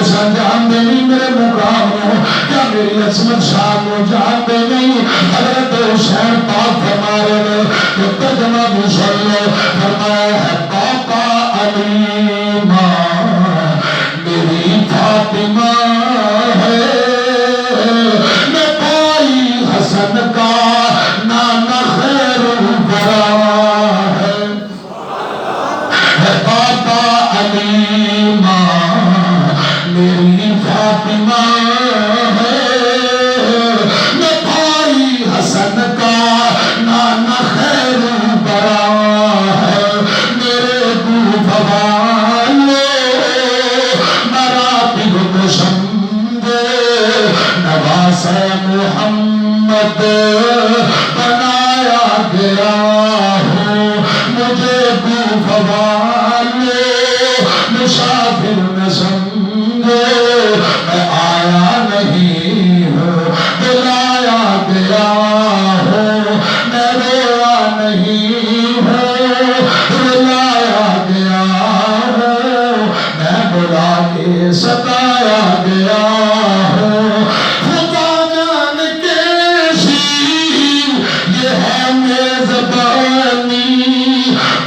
حسین جانتے نہیں میرے مقام ہو کیا میری عصمت شان ہو جانتے نہیں حضرت حسین پاک فرمائے کہ ترجمہ بھی سن لو فرمایا ہے پاپا علی ماں میری فاطمہ ہے میں بھائی حسن کا نانا خیر الورا ہے پاپا علی ماں میری فاطمہ ہے میں بھائی حسن کا نانا خیر الورا ہے میرے کوفہ والے مراتب کو سمجھے نواز محمد بنایا گیا ہوں مجھے کوفہ والے مسافر نہ سمجھے میں آیا نہیں ہوں بلایا گیا ہوں میں رویا نہیں ہوں بلایا گیا ہوں میں بلا کے ستایا گیا ہوں خدا جان کیسی یہ ہے میزبانی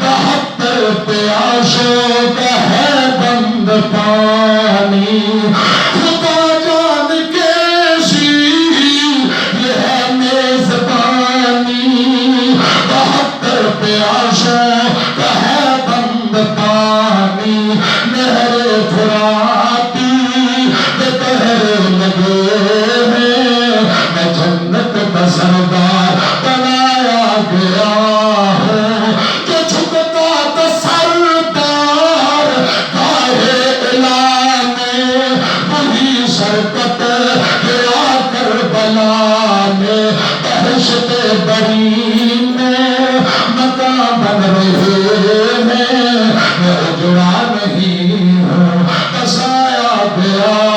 72 پیاسوں کا ہے بند پانی خدا جان کیسی یہ ہے میزبانی 72 پیاسوں کا ہے بند پانی نہر فراتی پہ پہر لگے ہیں میں جنت کا سردار بنایا گیا ہوں جو جھکتا تھا سردار گاہے الہ میں وہی سرکت گیا کربلا میں بہشت بری میں مکان بن رہے ہیں میں اجڑا نہیں ہوں بسایا گیا